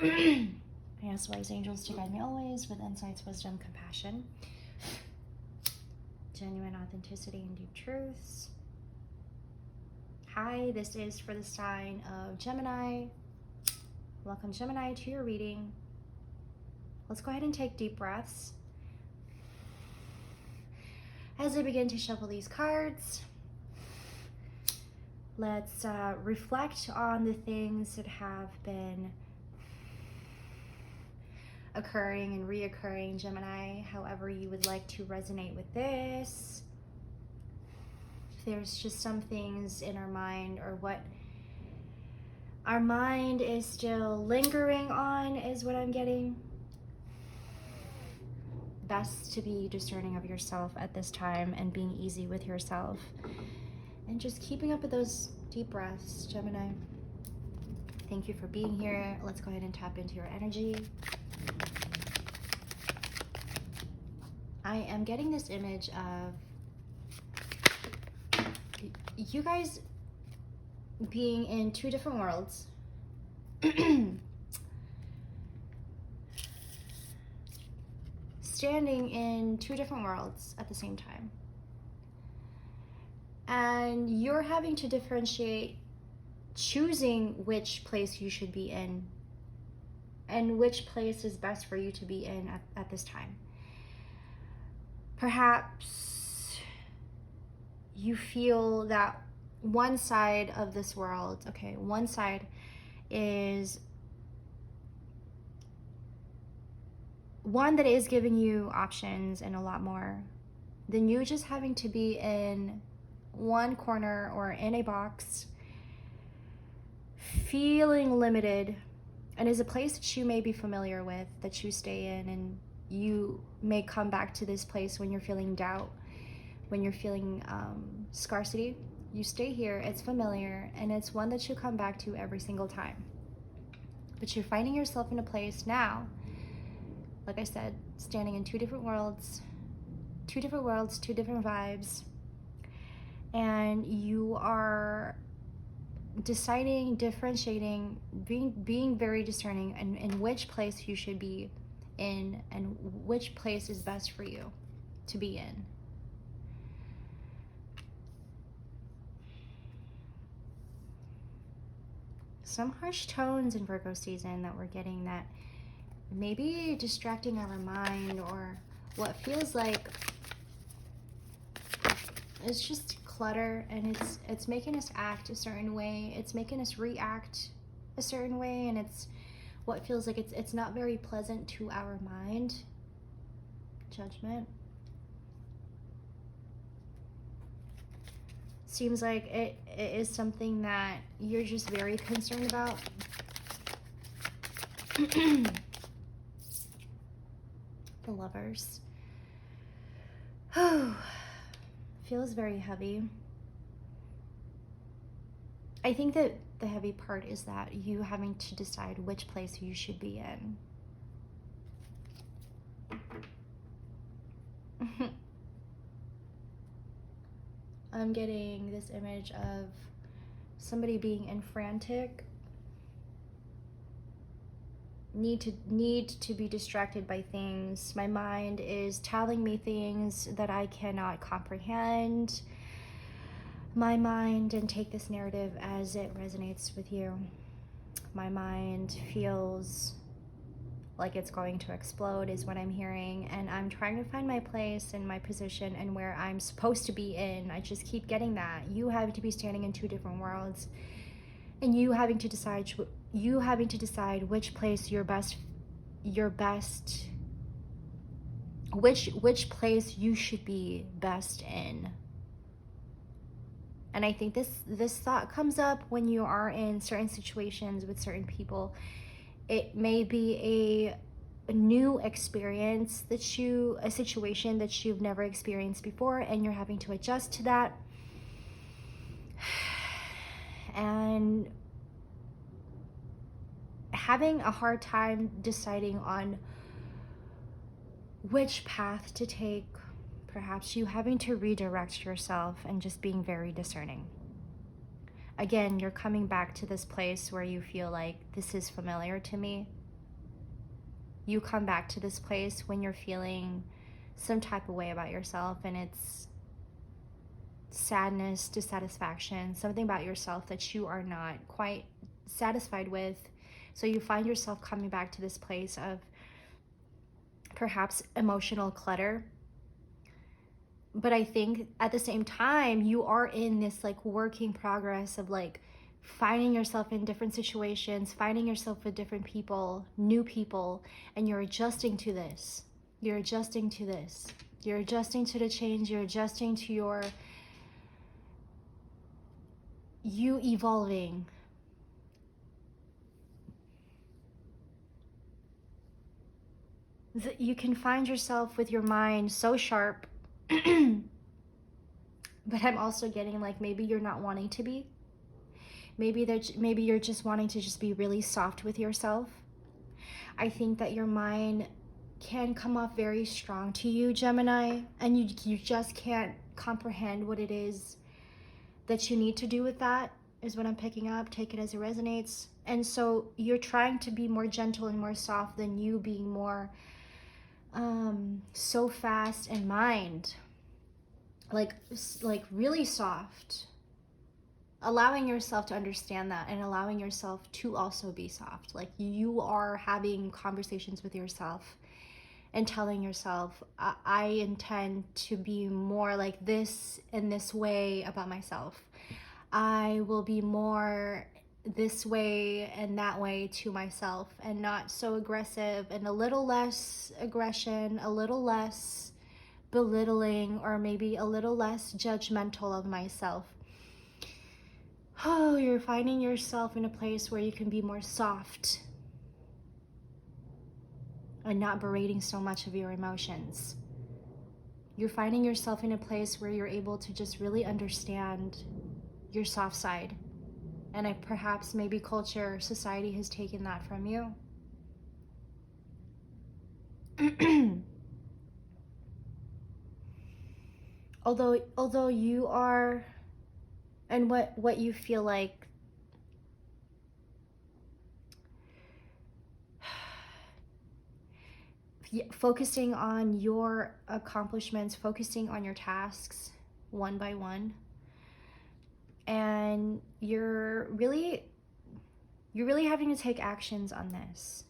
I ask wise angels to guide me always with insights, wisdom, compassion, genuine authenticity, and deep truths. Hi, this is for the sign of Gemini. Welcome, Gemini, to your reading. Let's go ahead and take deep breaths as I begin to shuffle these cards. Let's reflect on the things that have been occurring and reoccurring, Gemini, however you would like to resonate with this. There's just some things in our mind, or what our mind is still lingering on, is what I'm getting. Best to be discerning of yourself at this time and being easy with yourself. And just keeping up with those deep breaths, Gemini. Thank you for being here. Let's go ahead and tap into your energy. I am getting this image of you guys being in two different worlds. Standing in two different worlds at the same time. And you're having to differentiate, choosing which place you should be in and which place is best for you to be in at this time. Perhaps you feel that one side of this world, okay, one side is one that is giving you options and a lot more than you just having to be in one corner or in a box, feeling limited, and is a place that you may be familiar with, that you stay in, and you may come back to this place when you're feeling doubt, when you're feeling scarcity. You stay here, it's familiar, and it's one that you come back to every single time. But you're finding yourself in a place now, like I said, standing in two different worlds, two different vibes, and you are deciding, differentiating, being very discerning in which place you should be in and which place is best for you to be in. Some harsh tones in Virgo season that we're getting, that maybe distracting our mind, or what feels like it's just clutter, and it's making us act a certain way, it's making us react a certain way, and it's what feels like it's not very pleasant to our mind. Judgment. Seems like it is something that you're just very concerned about. The Lovers. Feels very heavy. I think that the heavy part is that you having to decide which place you should be in. I'm getting this image of somebody being in frantic, need to be distracted by things. My mind is telling me things that I cannot comprehend. My mind, and take this narrative as it resonates with you, my mind feels like it's going to explode, is what I'm hearing, and I'm trying to find my place and my position and where I'm supposed to be in. I just keep getting that. You having to be standing in two different worlds, and you having to decide which place which place you should be best in. And I think this thought comes up when you are in certain situations with certain people. It may be a new experience, a situation that you've never experienced before, and you're having to adjust to that. And having a hard time deciding on which path to take. Perhaps you having to redirect yourself and just being very discerning. Again, you're coming back to this place where you feel like this is familiar to me. you come back to this place when you're feeling some type of way about yourself, and it's sadness, dissatisfaction, something about yourself that you are not quite satisfied with. So you find yourself coming back to this place of perhaps emotional clutter. But I think at the same time, you are in this like working progress of like finding yourself in different situations, finding yourself with different people, new people, and you're adjusting to this. You're adjusting to this. You're adjusting to the change. You're adjusting to you evolving. You can find yourself with your mind so sharp, but I'm also getting like maybe you're not wanting to be. Maybe you're just wanting to just be really soft with yourself. I think that your mind can come off very strong to you, Gemini, and you just can't comprehend what it is that you need to do with that, is what I'm picking up. Take it as it resonates. And so you're trying to be more gentle and more soft than you being more so fast in mind, like really soft, allowing yourself to understand that and allowing yourself to also be soft. Like you are having conversations with yourself and telling yourself, I intend to be more like this in this way about myself. I will be more this way and that way to myself, and not so aggressive, and a little less aggression, a little less belittling, or maybe a little less judgmental of myself. Oh, you're finding yourself in a place where you can be more soft and not berating so much of your emotions. You're finding yourself in a place where you're able to just really understand your soft side. And perhaps maybe culture, society has taken that from you. Although you are, and what you feel like focusing on your accomplishments, focusing on your tasks one by one, and you're really having to take actions on this.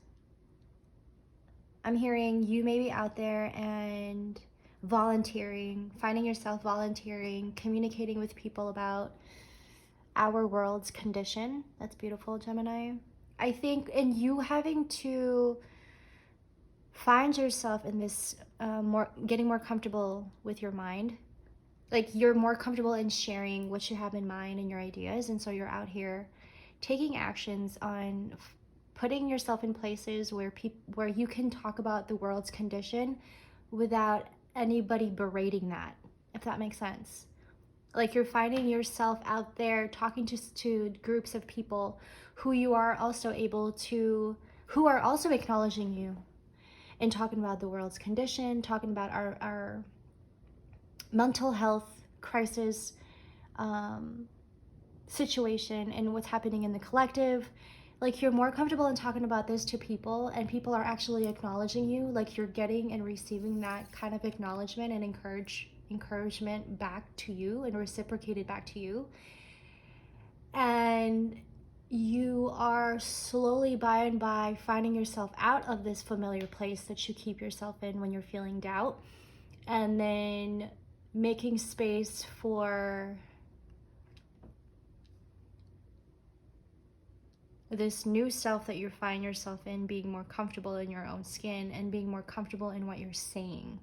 I'm hearing you may be out there and volunteering, finding yourself volunteering, communicating with people about our world's condition. That's beautiful, Gemini. I think, and you having to find yourself in this getting more comfortable with your mind. Like you're more comfortable in sharing what you have in mind and your ideas, and so you're out here taking actions on putting yourself in places where you can talk about the world's condition without anybody berating that, if that makes sense. Like you're finding yourself out there talking to groups of people who are also acknowledging you and talking about the world's condition, talking about our mental health crisis situation and what's happening in the collective. Like you're more comfortable in talking about this to people, and people are actually acknowledging you. Like you're getting and receiving that kind of acknowledgement and encouragement back to you and reciprocated back to you. And you are slowly by and by finding yourself out of this familiar place that you keep yourself in when you're feeling doubt, and then making space for this new self that you find yourself in, being more comfortable in your own skin and being more comfortable in what you're saying.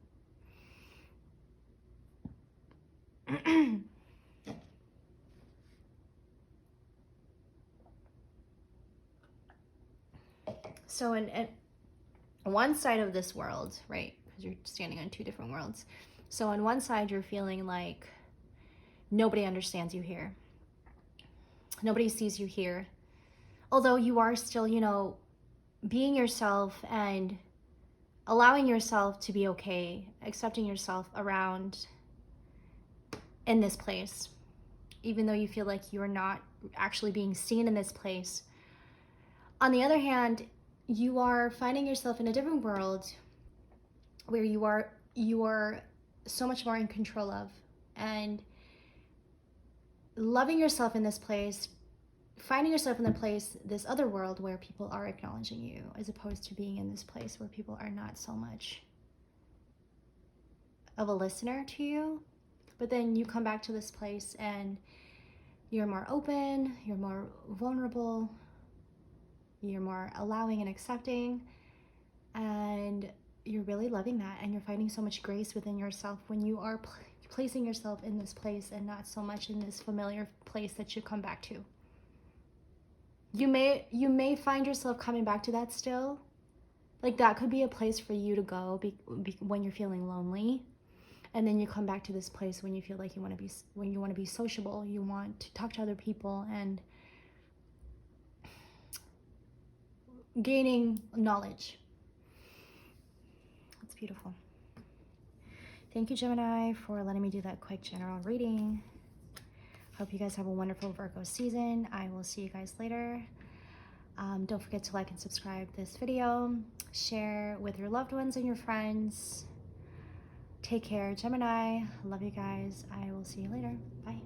So in one side of this world, right, because you're standing on two different worlds. So on one side, you're feeling like nobody understands you here. Nobody sees you here. Although you are still, being yourself and allowing yourself to be okay, accepting yourself around in this place, even though you feel like you're not actually being seen in this place. On the other hand, you are finding yourself in a different world where you are so much more in control of, and loving yourself in this place, finding yourself in the place, this other world where people are acknowledging you, as opposed to being in this place where people are not so much of a listener to you. But then you come back to this place and you're more open, you're more vulnerable, you're more allowing and accepting, and you're really loving that, and you're finding so much grace within yourself when you are placing yourself in this place and not so much in this familiar place that you come back to. You may find yourself coming back to that still. Like, that could be a place for you to go when you're feeling lonely, and then you come back to this place when you feel like when you want to be sociable, you want to talk to other people and gaining knowledge. It's beautiful. Thank you, Gemini, for letting me do that quick general reading. Hope you guys have a wonderful Virgo season. I will see you guys later. Don't forget to like and subscribe this video. Share with your loved ones and your friends. Take care, Gemini. Love you guys. I will see you later. Bye.